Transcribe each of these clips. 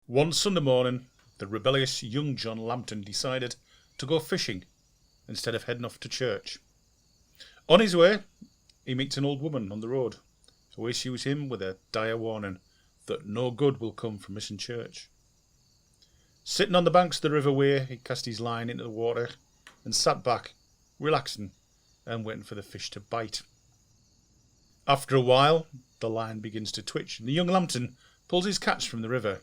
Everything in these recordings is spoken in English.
One Sunday morning, the rebellious young John Lambton decided to go fishing instead of heading off to church. On his way, he meets an old woman on the road who issues him with a dire warning that no good will come from missing church. Sitting on the banks of the River Wear, he cast his line into the water and sat back, relaxing and waiting for the fish to bite. After a while, the line begins to twitch and the young Lambton pulls his catch from the river.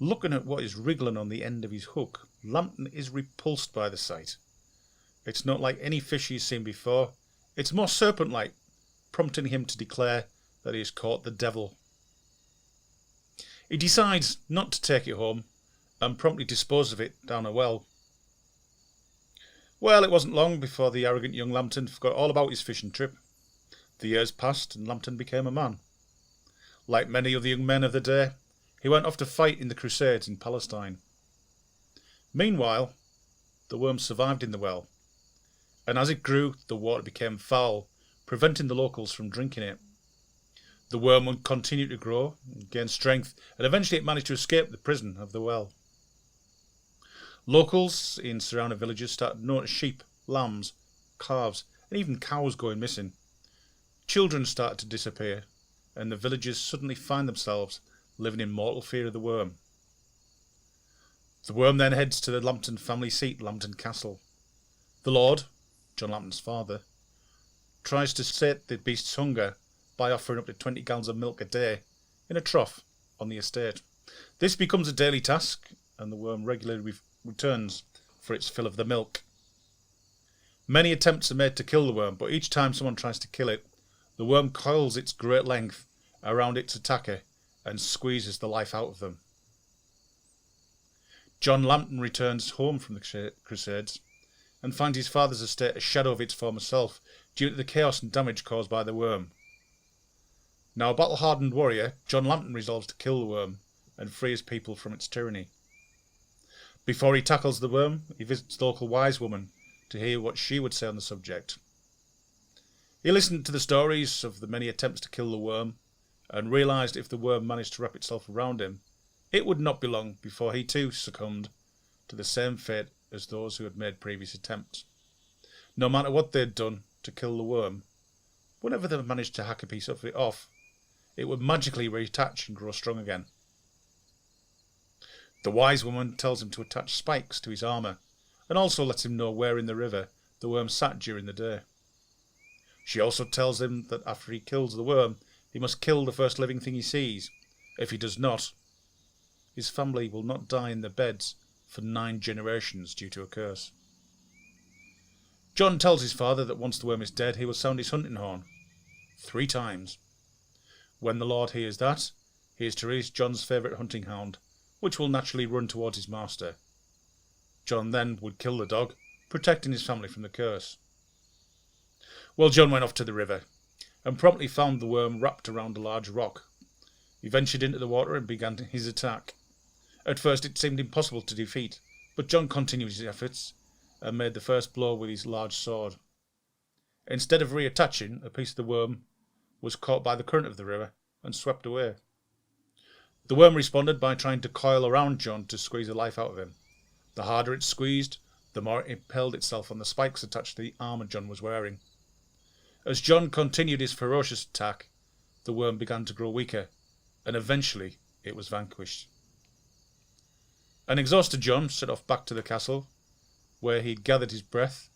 Looking at what is wriggling on the end of his hook, Lambton is repulsed by the sight. It's not like any fish he's seen before. It's more serpent-like, prompting him to declare that he has caught the devil. He decides not to take it home and promptly dispose of it down a well. Well, it wasn't long before the arrogant young Lambton forgot all about his fishing trip. The years passed and Lambton became a man. Like many other young men of the day, he went off to fight in the Crusades in Palestine. Meanwhile, the worm survived in the well, and as it grew, the water became foul, preventing the locals from drinking it. The worm would continue to grow, gain strength, and eventually it managed to escape the prison of the well. Locals in surrounding villages started to notice sheep, lambs, calves, and even cows going missing. Children started to disappear, and the villagers suddenly find themselves living in mortal fear of the worm. The worm then heads to the Lambton family seat, Lambton Castle. The Lord, John Lambton's father, tries to sate the beast's hunger by offering up to 20 gallons of milk a day in a trough on the estate. This becomes a daily task, and the worm regularly returns for its fill of the milk. Many attempts are made to kill the worm, but each time someone tries to kill it, the worm coils its great length around its attacker and squeezes the life out of them. John Lambton returns home from the Crusades and finds his father's estate a shadow of its former self due to the chaos and damage caused by the worm. Now a battle-hardened warrior, John Lambton resolves to kill the worm and free his people from its tyranny. Before he tackles the worm, he visits the local wise woman to hear what she would say on the subject. He listened to the stories of the many attempts to kill the worm and realised if the worm managed to wrap itself around him, it would not be long before he too succumbed to the same fate as those who had made previous attempts. No matter what they'd done to kill the worm, whenever they managed to hack a piece of it off, it would magically reattach and grow strong again. The wise woman tells him to attach spikes to his armour and also lets him know where in the river the worm sat during the day. She also tells him that after he kills the worm, he must kill the first living thing he sees. If he does not, his family will not die in their beds for 9 generations due to a curse. John tells his father that once the worm is dead, he will sound his hunting horn 3 times. When the Lord hears that, he is to release John's favourite hunting hound, which will naturally run towards his master. John then would kill the dog, protecting his family from the curse. Well, John went off to the river and promptly found the worm wrapped around a large rock. He ventured into the water and began his attack. At first it seemed impossible to defeat, but John continued his efforts and made the first blow with his large sword. Instead of reattaching, a piece of the worm was caught by the current of the river and swept away. The worm responded by trying to coil around John to squeeze the life out of him. The harder it squeezed, the more it impaled itself on the spikes attached to the armour John was wearing. As John continued his ferocious attack, the worm began to grow weaker, and eventually it was vanquished. An exhausted John set off back to the castle, where he'd gathered his breath.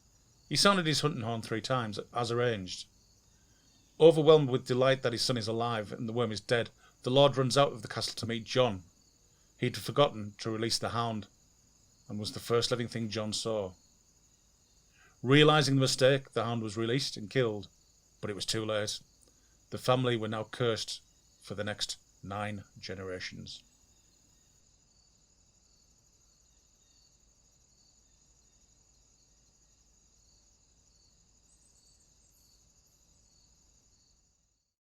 He sounded his hunting horn 3 times, as arranged. Overwhelmed with delight that his son is alive and the worm is dead, the Lord runs out of the castle to meet John. He'd forgotten to release the hound, and was the first living thing John saw. Realising the mistake, the hound was released and killed, but it was too late. The family were now cursed for the next 9 generations.